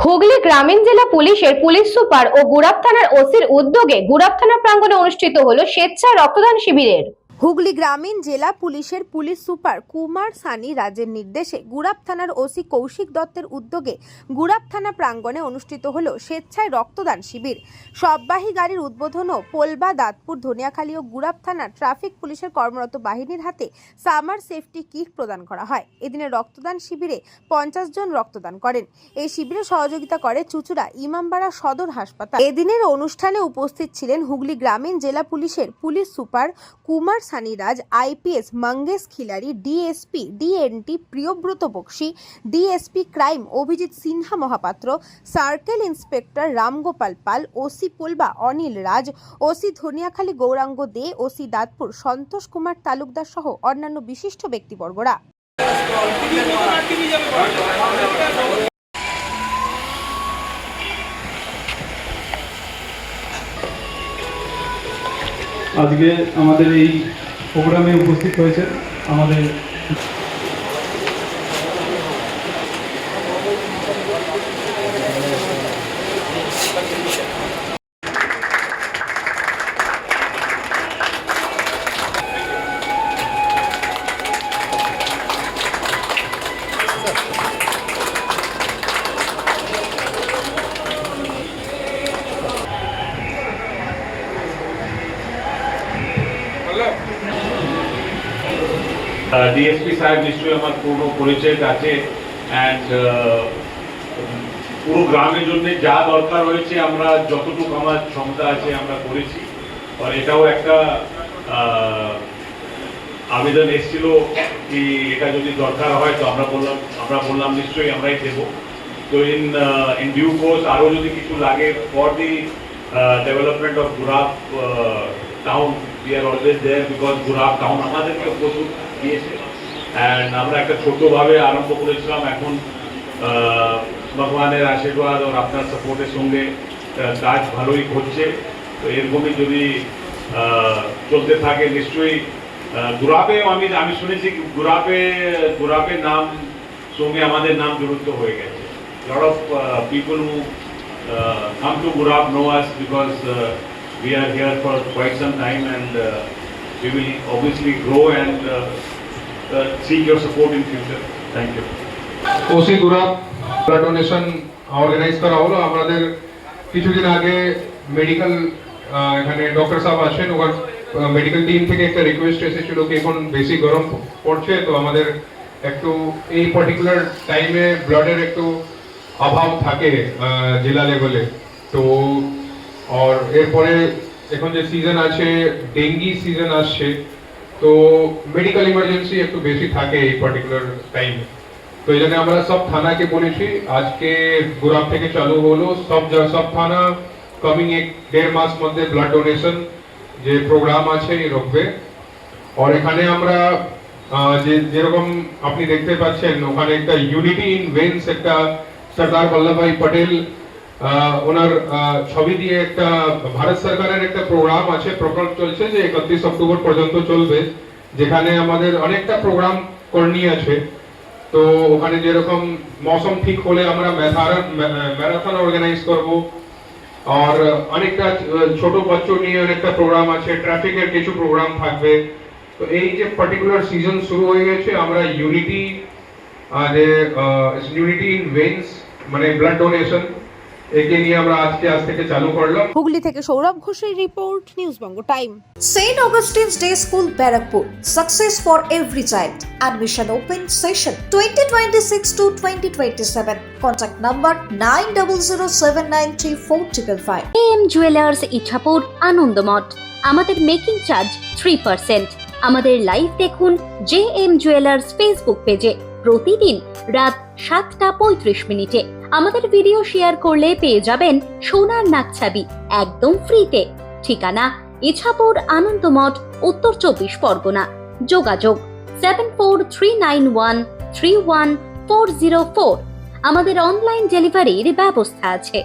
হুগলি গ্রামীণ জেলা পুলিশের পুলিশ সুপার ও গুরাব থানার ওসির উদ্যোগে গুরাব থানা প্রাঙ্গণে অনুষ্ঠিত হলো স্বেচ্ছায় রক্তদান শিবিরের। হুগলি গ্রামীণ জেলা পুলিশের পুলিশ সুপার কুমার সানি রাজের নির্দেশে গুরাব থানার ওসি কৌশিক দত্তের উদ্যোগে গুরাব থানা প্রাঙ্গণে অনুষ্ঠিত হলো স্বেচ্ছায় রক্তদান শিবির। সববাহী গাড়ির উদ্বোধন ও পোলবা, দাঁতপুর, ধনিয়াখালী ও গুরাব থানা ট্রাফিক পুলিশের কর্মরত বাহিনীর হাতে সামার সেফটি কিট প্রদান করা হয়। এদিনে রক্তদান শিবিরে 50 জন রক্তদান করেন। এই শিবিরে সহযোগিতা করে চুচুড়া ইমামবাড়া সদর হাসপাতাল। এদিনের অনুষ্ঠানে উপস্থিত ছিলেন হুগলি গ্রামীণ জেলা পুলিশের police super Kumar Saniraj, IPS Mangesh Khilari, DSP DNT Priyabrata Bakshi, DSP crime Abhijit Sinha Mahapatra, circle inspector Ramgopal Pal, OC Polba Anil Raj, OC Dhaniakhali Gauranga De, OC Dantpur Santosh Kumar Talukdar সহ অন্যান্য বিশিষ্ট ব্যক্তিবর্গরা। আজকে আমাদের এই প্রোগ্রামে উপস্থিত হয়েছে আমাদের ডিএসপি সাহেব নিশ্চয়ই আমার পূর্ণ পরিচয় আছে অ্যান্ড পুরো গ্রামের জন্য যা দরকার হয়েছে আমরা যতটুকু আমার ক্ষমতা আছে আমরা করেছি। আর এটাও একটা আবেদন এসেছিল কি এটা যদি দরকার হয় তো আমরা বললাম নিশ্চয়ই আমরাই দেবো। তো ইন ডিউ কোর্স আরও যদি কিছু লাগে for the development of Gurap town we are always there because Gurap town আমাদেরকে প্রচুর দিয়েছে অ্যান্ড আমরা একটা ছোটোভাবে আরম্ভ করেছিলাম। এখন ভগবানের আশীর্বাদ আর আপনার সাপোর্টের সঙ্গে কাজ ভালোই হচ্ছে। তো এরকমই যদি চলতে থাকে নিশ্চয়ই গুরাবেও আমি শুনেছি গুরাবের নাম সঙ্গে আমাদের নাম জড়িত হয়ে গেছে। Lot of people who come to Gurab know us because we are here for quite some time and we will obviously grow and seek your support in future. Thank you. OC Gurap blood donation organise করা হলো। আমাদের কিছুদিন আগে medical এখানে doctor সাহেব আছেন, ওখানে medical team থেকে একটা রিকোয়েস্ট এসেছিল কি এখন বেশি গরম পড়ছে তো আমাদের একটু এই পার্টিকুলার টাইমে ব্লাডের একটু অভাব থাকে জেলা লেভেলে। তো আর এরপরে এখন যে সিজন আছে ডেঙ্গি সিজন আসছে তো মেডিকেল ইমার্জেন্সি একটু বেশি থাকে এই পার্টিকুলার টাইমে। তো এই জন্য আমরা সব থানাকে বলেছি আজকে গুরাব থেকে চালু হলো সব থানা কামিং 1-1.5 মাস মধ্যে ব্লাড ডোনেশন যে প্রোগ্রাম আছে রাখবে। আর এখানে আমরা যেরকম আপনি দেখতে পাচ্ছেন ওখানে একটা ইউনিটি ইন ভেন্স একটা সরদার বল্লভভাই পটেল ওনার ছবি দিয়ে একটা ভারত সরকারের একটা প্রোগ্রাম আছে, প্রকল্প চলছে যে 31 অক্টোবর পর্যন্ত চলবে, যেখানে আমাদের অনেকটা প্রোগ্রাম করনি আছে। তো ওখানে যেরকম মৌসুম ঠিক হলে আমরা ম্যারাথন অর্গানাইজ করব আর অনেকটা ছোট বাচ্চা নিয়ে অনেকটা প্রোগ্রাম আছে, ট্রাফিকের কিছু প্রোগ্রাম থাকবে। তো এই যে পার্টিকুলার সিজন শুরু হয়ে গেছে আমরা ইউনিটি ইন ভেন্স মানে ব্লাড ডোনেশন একে নিয়ে আমরা আজ থেকে চালু করলাম। হুগলি থেকে সৌরভ ঘোষের report, news Banga time. St. Augustine's Day School, Barakpur. Success for every child. Admission open session 2026 to 2027. Contact number 9007934555. AM Jewelers Ichapur Anandamath. আমাদের মেকিং চার্জ 3%। আমাদের লাইভ দেখুন JM Jewelers ফেসবুক পেজে প্রতিদিন রাত 7:35 আমাদের ভিডিও শেয়ার করলে পেয়ে যাবেন সোনার নাকছাবি একদম ফ্রিতে। ঠিকানা ইছাপুর আনন্দমঠ, উত্তর 24 পরগনা। যোগাযোগ 7439131404। আমাদের অনলাইন ডেলিভারির ব্যবস্থা আছে।